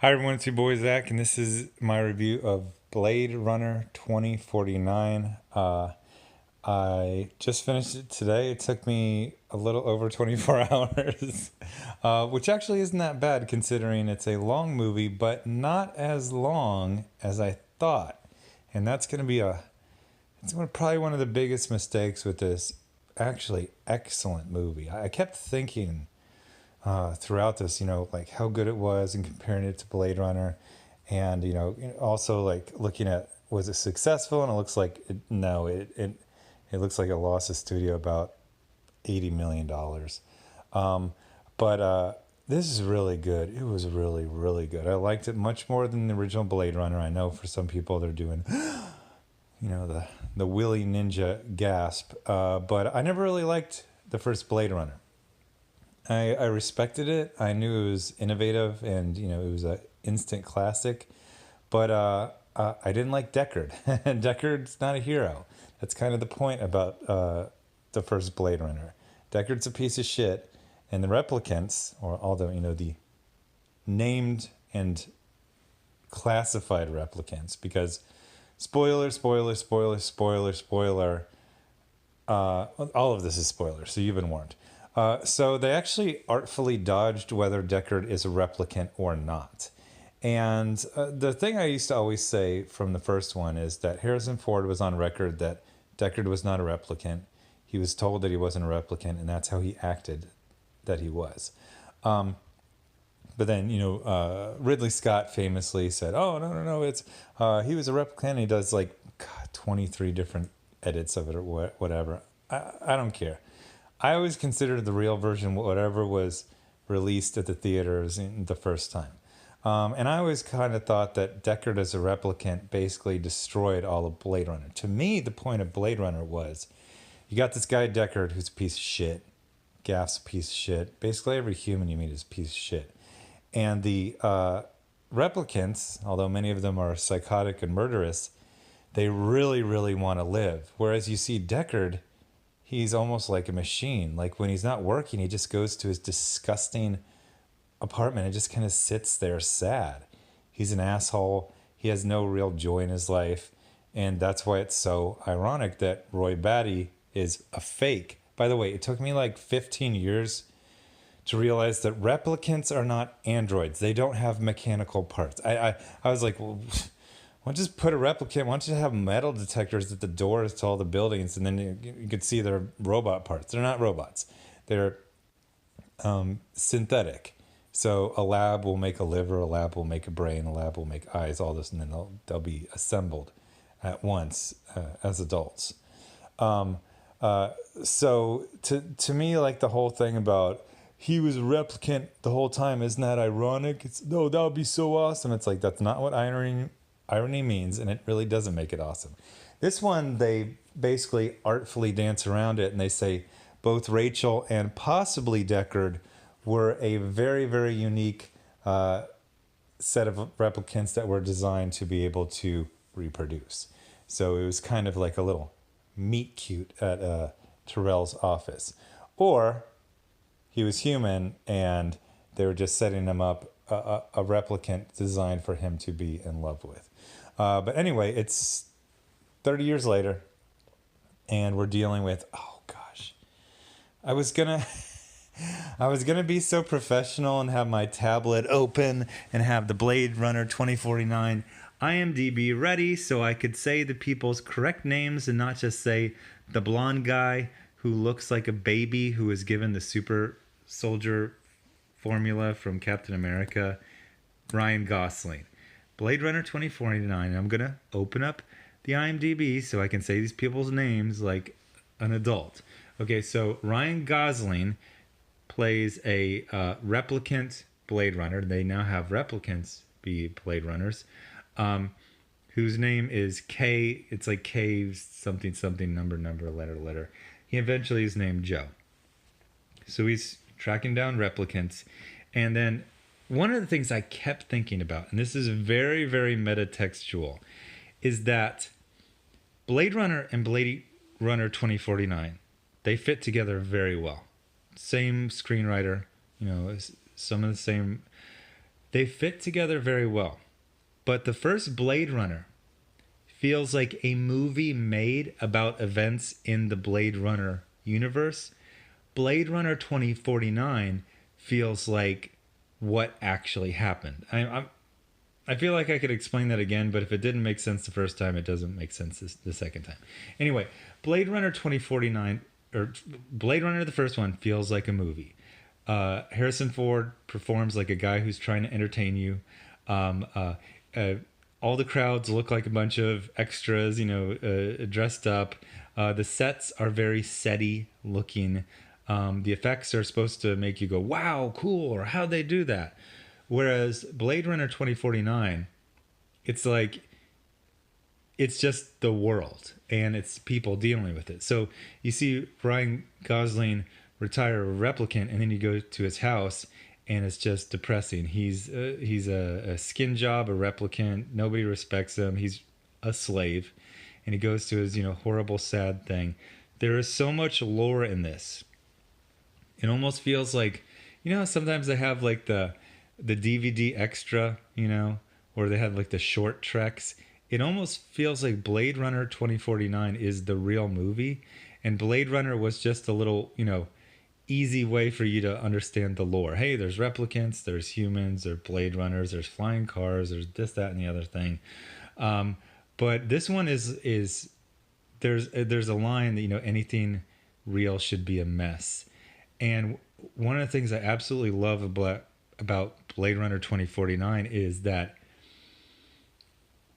Hi everyone, it's your boy Zach, and this is my review of Blade Runner 2049. I just finished it today. It took me a little over 24 hours, which actually isn't that bad considering it's a long movie, but not as long as I thought. And that's going to be probably one of the biggest mistakes with this actually excellent movie. I kept thinking throughout this, like how good it was and comparing it to Blade Runner. And, also like looking at was it successful? And it looks like no, it looks like it lost the studio about $80 million. But this is really good. It was really, really good. I liked it much more than the original Blade Runner. I know for some people they're doing, the Willy Ninja gasp. But I never really liked the first Blade Runner. I respected it. I knew it was innovative and it was a instant classic, but I didn't like Deckard. Deckard's not a hero. That's kind of the point about the first Blade Runner. Deckard's a piece of shit, and the replicants, or although the named and classified replicants, because spoiler, spoiler, spoiler, spoiler, spoiler. All of this is spoiler, so you've been warned. So they actually artfully dodged whether Deckard is a replicant or not. And the thing I used to always say from the first one is that Harrison Ford was on record that Deckard was not a replicant. He was told that he wasn't a replicant, and that's how he acted that he was. But then, Ridley Scott famously said, "Oh, no, no, no, it's he was a replicant." And he does like 23 different edits of it or whatever. I don't care. I always considered the real version whatever was released at the theaters in the first time. And I always kind of thought that Deckard as a replicant basically destroyed all of Blade Runner. To me, the point of Blade Runner was you got this guy Deckard who's a piece of shit. Gaff's a piece of shit. Basically, every human you meet is a piece of shit. And the replicants, although many of them are psychotic and murderous, they really, really want to live. Whereas you see Deckard, he's almost like a machine. Like when he's not working, he just goes to his disgusting apartment and just kind of sits there sad. He's an asshole. He has no real joy in his life. And that's why it's so ironic that Roy Batty is a fake. By the way, it took me like 15 years to realize that replicants are not androids. They don't have mechanical parts. I was like, well, why don't you just put a replicant? Why don't you have metal detectors at the doors to all the buildings, and then you could see their robot parts. They're not robots. They're synthetic. So a lab will make a liver, a lab will make a brain, a lab will make eyes, all this, and then they'll be assembled at once as adults. So to me, like the whole thing about he was a replicant the whole time, isn't that ironic? No, that would be so awesome. It's like that's not what irony means, and it really doesn't make it awesome. This one, they basically artfully dance around it, and they say both Rachel and possibly Deckard were a very, very unique set of replicants that were designed to be able to reproduce. So it was kind of like a little meet cute at Terrell's office. Or he was human and they were just setting him up a replicant designed for him to be in love with. But anyway, it's 30 years later and we're dealing with, oh gosh, I was gonna I was gonna be so professional and have my tablet open and have the Blade Runner 2049 IMDb ready so I could say the people's correct names and not just say the blonde guy who looks like a baby who was given the super soldier formula from Captain America, Ryan Gosling. Blade Runner 2049. I'm going to open up the IMDb so I can say these people's names like an adult. Okay, so Ryan Gosling plays a replicant Blade Runner. They now have replicants be Blade Runners, whose name is K. It's like K something something number letter. He eventually is named Joe. So he's tracking down replicants, and then one of the things I kept thinking about, and this is very, very metatextual, is that Blade Runner and Blade Runner 2049, they fit together very well. Same screenwriter, some of the same They fit together very well. But the first Blade Runner feels like a movie made about events in the Blade Runner universe. Blade Runner 2049 feels like what actually happened. I feel like I could explain that again, but if it didn't make sense the first time, it doesn't make sense the second time. Anyway, Blade Runner 2049, or Blade Runner, the first one, feels like a movie. Harrison Ford performs like a guy who's trying to entertain you. Um, uh, uh, all the crowds look like a bunch of extras, dressed up. The sets are very setty looking. The effects are supposed to make you go, wow, cool, or how'd they do that? Whereas Blade Runner 2049, it's like, it's just the world and it's people dealing with it. So you see Ryan Gosling retire a replicant, and then you go to his house and it's just depressing. He's a skin job, a replicant. Nobody respects him. He's a slave, and he goes to his horrible, sad thing. There is so much lore in this. It almost feels like, sometimes they have like the DVD extra, or they have like the short treks. It almost feels like Blade Runner 2049 is the real movie, and Blade Runner was just a little, easy way for you to understand the lore. Hey, there's replicants, there's humans, there's Blade Runners, there's flying cars, there's this, that, and the other thing. But this one is there's a line that anything real should be a mess. And one of the things I absolutely love about Blade Runner 2049 is that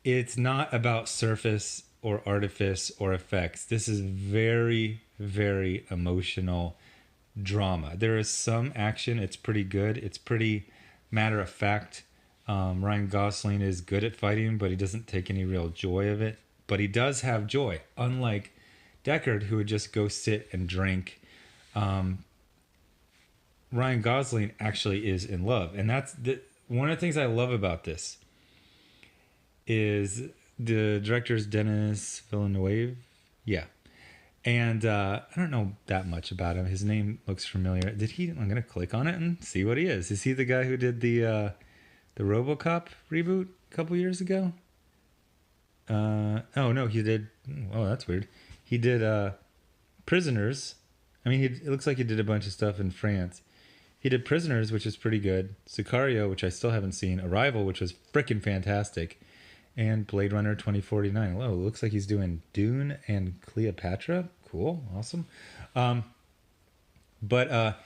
it's not about surface or artifice or effects. This is very, very emotional drama. There is some action. It's pretty good. It's pretty matter of fact. Ryan Gosling is good at fighting, but he doesn't take any real joy of it. But he does have joy, unlike Deckard, who would just go sit and drink. Ryan Gosling actually is in love, and that's one of the things I love about this. Is the director's Denis Villeneuve? Yeah. And I don't know that much about him. His name looks familiar. I'm going to click on it and see what he is. Is he the guy who did the RoboCop reboot a couple years ago? Oh, no, he did. Oh, that's weird. He did Prisoners. I mean, it looks like he did a bunch of stuff in France. He did Prisoners, which is pretty good. Sicario, which I still haven't seen. Arrival, which was freaking fantastic. And Blade Runner 2049. Whoa, looks like he's doing Dune and Cleopatra. Cool, awesome. But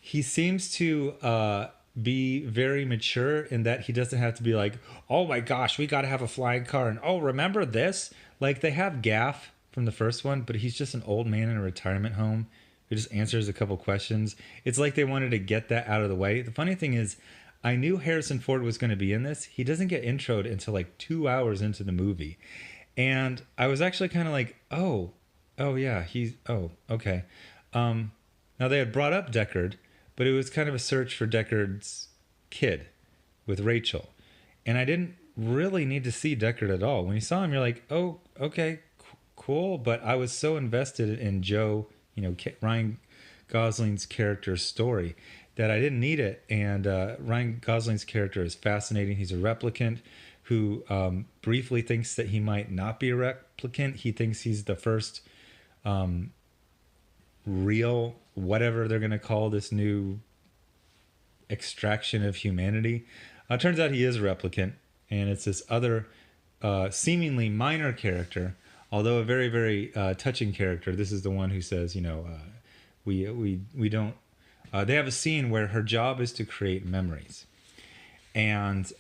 he seems to be very mature in that he doesn't have to be like, oh my gosh, we got to have a flying car. And oh, remember this? Like they have Gaff from the first one, but he's just an old man in a retirement home who just answers a couple questions. It's like they wanted to get that out of the way. The funny thing is, I knew Harrison Ford was going to be in this. He doesn't get introed until like 2 hours into the movie. And I was actually kind of like, oh yeah, okay. Now they had brought up Deckard, but it was kind of a search for Deckard's kid with Rachel. And I didn't really need to see Deckard at all. When you saw him, you're like, oh, okay, cool. But I was so invested in Joe, Ryan Gosling's character's story, that I didn't need it. And Ryan Gosling's character is fascinating. He's a replicant who briefly thinks that he might not be a replicant. He thinks he's the first real, whatever they're going to call this new extraction of humanity. Turns out he is a replicant, and it's this other seemingly minor character, although a very, very touching character. This is the one who says, we don't. They have a scene where her job is to create memories, and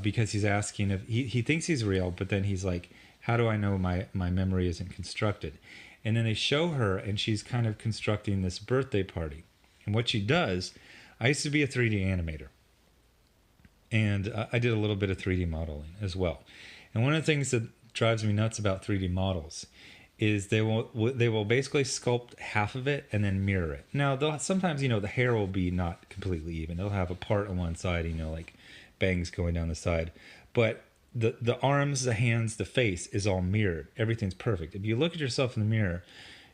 because he's asking if he thinks he's real, but then he's like, how do I know my memory isn't constructed? And then they show her, and she's kind of constructing this birthday party. And what she does, I used to be a 3D animator, and I did a little bit of 3D modeling as well. And one of the things that drives me nuts about 3D models is they will basically sculpt half of it and then mirror it. Now, they'll sometimes, the hair will be not completely even. They'll have a part on one side, like bangs going down the side. But the arms, the hands, the face is all mirrored. Everything's perfect. If you look at yourself in the mirror,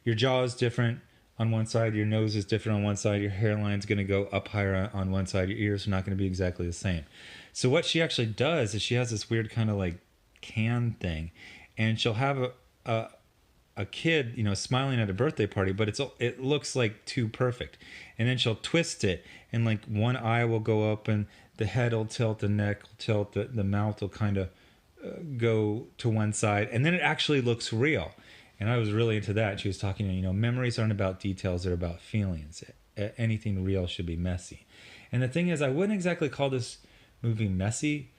your jaw is different. on one side, your nose is different on one side, your hairline's going to go up higher on one side, your ears are not going to be exactly the same. So what she actually does is she has this weird kind of like can thing, and she'll have a a kid, smiling at a birthday party, but it looks like too perfect. And then she'll twist it, and like one eye will go up, and the head will tilt, the neck will tilt, the mouth will kind of go to one side, and then it actually looks real. And I was really into that. She was talking, memories aren't about details; they're about feelings. Anything real should be messy. And the thing is, I wouldn't exactly call this movie messy,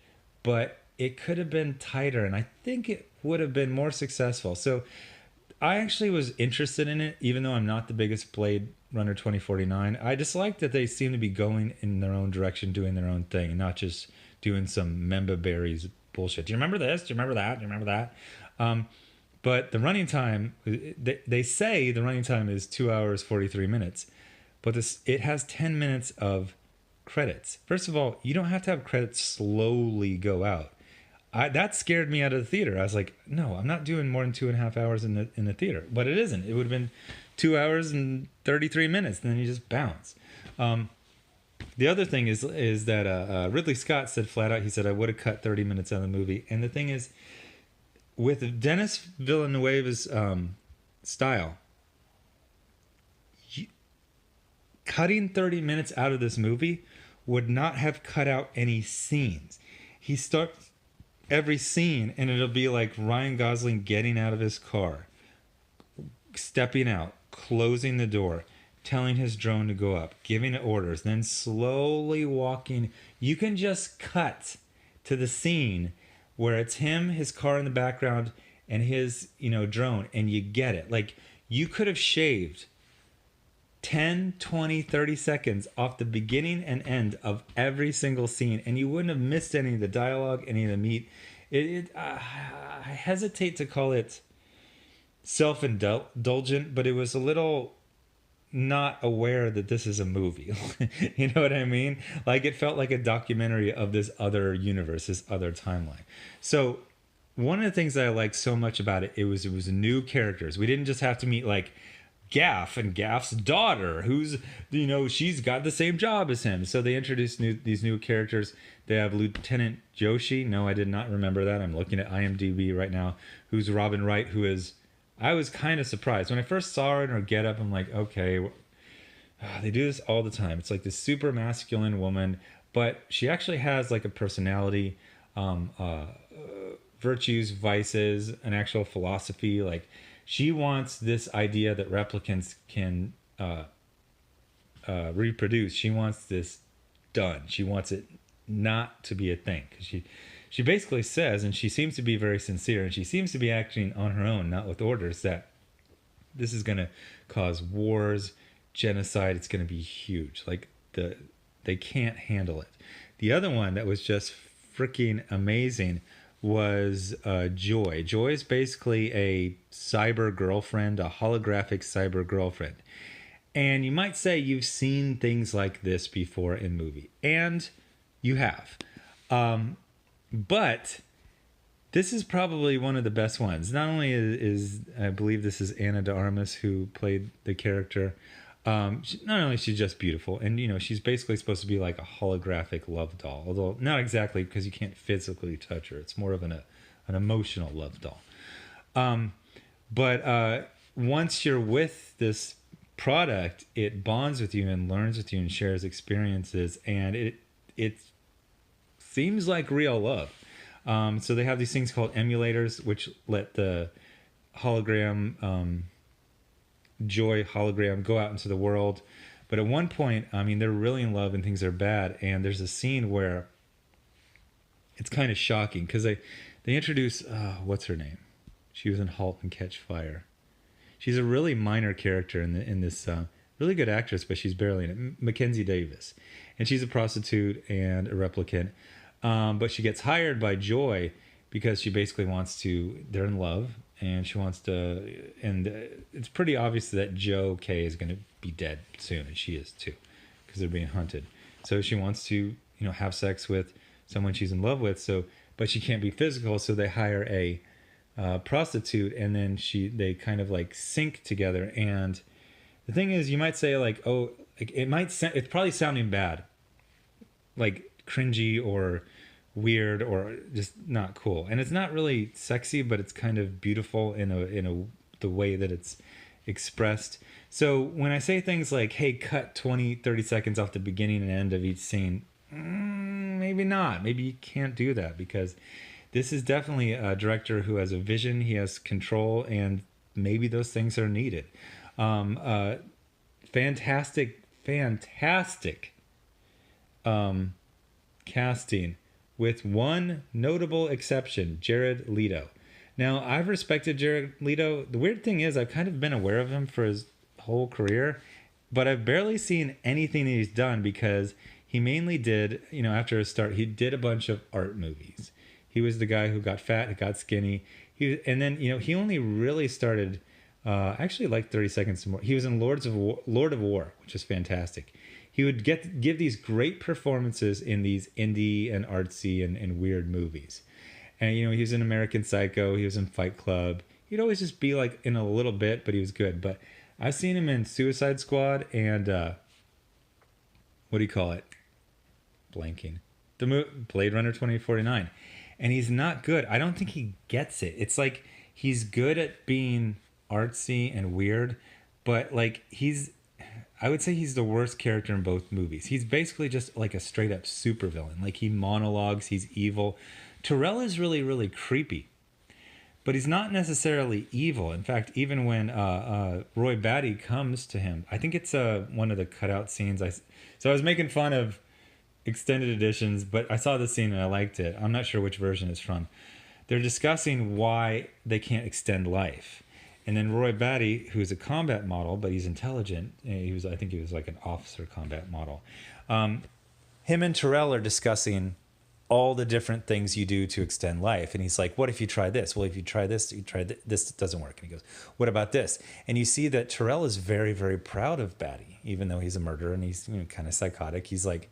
but it could have been tighter, and I think it would have been more successful. So I actually was interested in it, even though I'm not the biggest Blade Runner 2049. I just like that they seem to be going in their own direction, doing their own thing, and not just doing some Memba Berries bullshit. Do you remember this? Do you remember that? Do you remember that? But the running time, they say the running time is 2 hours, 43 minutes, but it has 10 minutes of credits. First of all, you don't have to have credits slowly go out. That scared me out of the theater. I was like, no, I'm not doing more than 2.5 hours in the theater. But it isn't. It would have been 2 hours and 33 minutes, and then you just bounce. The other thing is that Ridley Scott said flat out, he said, I would have cut 30 minutes out of the movie. And the thing is, with Denis Villeneuve's style, cutting 30 minutes out of this movie would not have cut out any scenes. He starts every scene, and it'll be like Ryan Gosling getting out of his car, stepping out, closing the door, telling his drone to go up, giving it orders, then slowly walking. You can just cut to the scene where it's him, his car in the background, and his drone, and you get it. Like, you could have shaved 10, 20, 30 seconds off the beginning and end of every single scene, and you wouldn't have missed any of the dialogue, any of the meat. I hesitate to call it self-indulgent, but it was a little not aware that this is a movie. You know what I mean? Like, it felt like a documentary of this other universe, this other timeline. So one of the things that I liked so much about it was new characters. We didn't just have to meet like Gaff and Gaff's daughter, who's she's got the same job as him. So they introduced these new characters. They have Lieutenant Joshi. No, I did not remember that. I'm looking at IMDb right now. Who's Robin Wright? I was kind of surprised when I first saw her in her getup. I'm like, okay, they do this all the time. It's like this super masculine woman, but she actually has like a personality, virtues, vices, an actual philosophy. Like, she wants this idea that replicants can reproduce. She wants this done. She wants it not to be a thing. Because she basically says, and she seems to be very sincere, and she seems to be acting on her own, not with orders, that this is going to cause wars, genocide. It's going to be huge. Like, they can't handle it. The other one that was just freaking amazing was Joy. Joy is basically a cyber girlfriend, a holographic cyber girlfriend. And you might say you've seen things like this before in movie. And you have. But this is probably one of the best ones. Not only is I believe this is Anna de Armas who played the character. Not only is she just beautiful, and she's basically supposed to be like a holographic love doll, although not exactly, because you can't physically touch her. It's more of an emotional love doll. But once you're with this product, it bonds with you and learns with you and shares experiences, and it seems like real love. So they have these things called emulators, which let the hologram Joy hologram go out into the world. But at one point, they're really in love and things are bad, and there's a scene where it's kind of shocking because they introduce what's her name? She was in *Halt and Catch Fire*. She's a really minor character in this really good actress, but she's barely in it. Mackenzie Davis, and she's a prostitute and a replicant, but she gets hired by Joy because she basically wants to. They're in love. And she wants to, and it's pretty obvious that Joe K is going to be dead soon, and she is too, because they're being hunted. So she wants to, have sex with someone she's in love with. So, but she can't be physical, so they hire a prostitute, and then they kind of like sync together, and The thing is, you might say like, oh, like, it's probably sounding bad, like cringy or weird or just not cool. And it's not really sexy, but it's kind of beautiful in a the way that it's expressed. So when I say things like, hey, cut 20, 30 seconds off the beginning and end of each scene, maybe not. Maybe you can't do that, because this is definitely a director who has a vision, he has control, and maybe those things are needed. Um, uh, fantastic um, casting, with one notable exception, Jared Leto. Now, I've respected Jared Leto. The weird thing is, I've kind of been aware of him for his whole career, but I've barely seen anything that he's done, because he mainly did, after his start, he did a bunch of art movies. He was the guy who got fat, got skinny. And then, he only really started, actually like 30 Seconds More. He was in Lord of War, which is fantastic. He would give these great performances in these indie and artsy and weird movies. And, he was in American Psycho. He was in Fight Club. He'd always just be like in a little bit, but he was good. But I've seen him in Suicide Squad and, what do you call it? Blanking. Blade Runner 2049. And he's not good. I don't think he gets it. It's like he's good at being artsy and weird, but like I would say he's the worst character in both movies. He's basically just like a straight up supervillain. Like he monologues, he's evil. Terrell is really, really creepy, but he's not necessarily evil. In fact, even when Roy Batty comes to him, I think it's one of the cutout scenes. So I was making fun of extended editions, but I saw the scene and I liked it. I'm not sure which version it's from. They're discussing why they can't extend life. And then Roy Batty, who's a combat model, but he's intelligent. I think he was like an officer combat model. Him and Terrell are discussing all the different things you do to extend life. And he's like, what if you try this? Well, if you try this, this doesn't work. And he goes, what about this? And you see that Terrell is very, very proud of Batty, even though he's a murderer and he's kind of psychotic. He's like,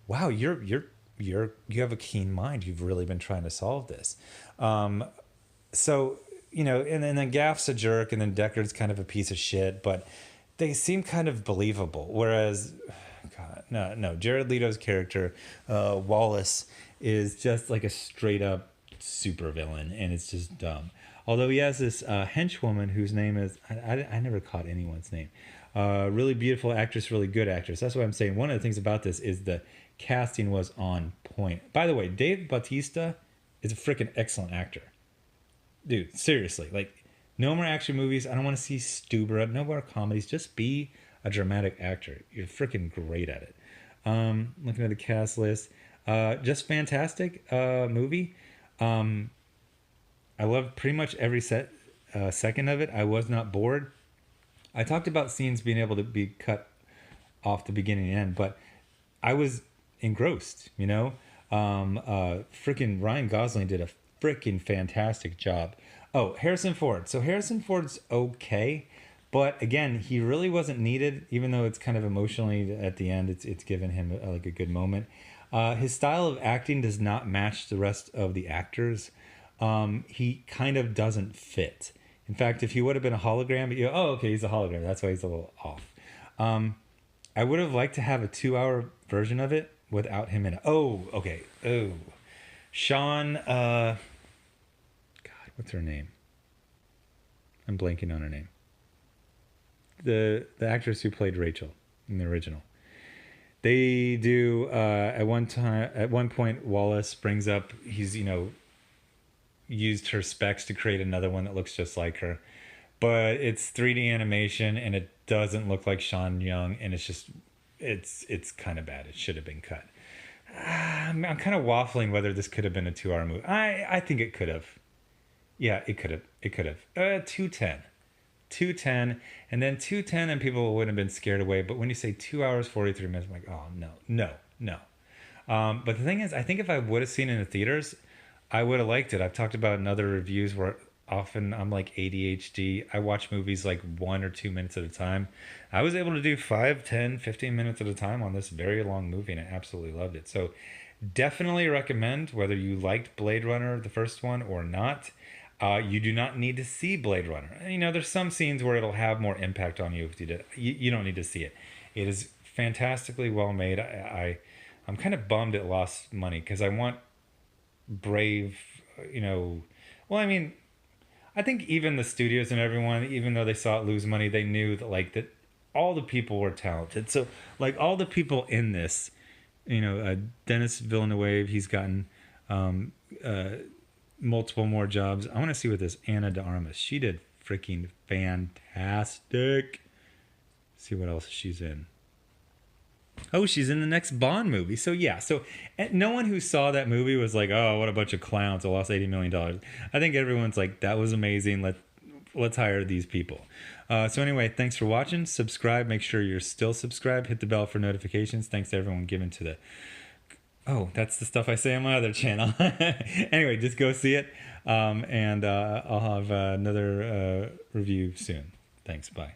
wow, you have a keen mind. You've really been trying to solve this. So, and then Gaff's a jerk, and then Deckard's kind of a piece of shit, but they seem kind of believable. Whereas, God, no, Jared Leto's character, Wallace, is just like a straight up supervillain, and it's just dumb. Although he has this henchwoman whose name is, I never caught anyone's name. Really beautiful actress, really good actress. That's what I'm saying. One of the things about this is the casting was on point. By the way, Dave Bautista is a freaking excellent actor. Dude, seriously, like, no more action movies. I don't want to see Stuber. No more comedies. Just be a dramatic actor. You're freaking great at it. Looking at the cast list, just fantastic movie. I loved pretty much every second of it. I was not bored. I talked about scenes being able to be cut off the beginning and end, but I was engrossed. Freaking Ryan Gosling did a freaking fantastic job. Oh, Harrison Ford. So Harrison Ford's okay, but again, he really wasn't needed, even though it's kind of emotionally at the end, it's given him like a good moment. His style of acting does not match the rest of the actors. He kind of doesn't fit. In fact, if he would have been a hologram, okay, he's a hologram. That's why he's a little off. I would have liked to have a 2-hour version of it without him in it. Oh, okay. Oh, Sean, God, what's her name? I'm blanking on her name. The actress who played Rachel in the original. They do at one point Wallace brings up he's used her specs to create another one that looks just like her, but it's 3D animation and it doesn't look like Sean Young, and it's kind of bad. It should have been cut. I'm kind of waffling whether this could have been a 2-hour movie. I think it could have. Yeah, it could have. 210, and then 210, and people wouldn't have been scared away. But when you say 2 hours 43 minutes, I'm like, oh no. But the thing is, I think if I would have seen it in the theaters, I would have liked it. I've talked about in other reviews where often I'm like ADHD. I watch movies like 1 or 2 minutes at a time. I was able to do 5, 10, 15 minutes at a time on this very long movie, and I absolutely loved it. So definitely recommend, whether you liked Blade Runner, the first one, or not. You do not need to see Blade Runner. You know, there's some scenes where it'll have more impact on you if you did. You don't need to see it. It is fantastically well made. I'm kind of bummed it lost money because I want Brave. You know, well, I mean, I think even the studios and everyone, even though they saw it lose money, they knew that that all the people were talented. So like all the people in this, you know, Dennis Villeneuve, he's gotten um, uh, multiple more jobs. I want to see what this Anna de Armas. She did freaking fantastic. See what else she's in. Oh, she's in the next Bond movie. So yeah, so no one who saw that movie was like, "Oh, what a bunch of clowns! I lost $80 million." I think everyone's like, "That was amazing. Let's hire these people." So anyway, thanks for watching. Subscribe. Make sure you're still subscribed. Hit the bell for notifications. Thanks to everyone giving to the. Oh, that's the stuff I say on my other channel. Anyway, just go see it, and I'll have another review soon. Thanks. Bye.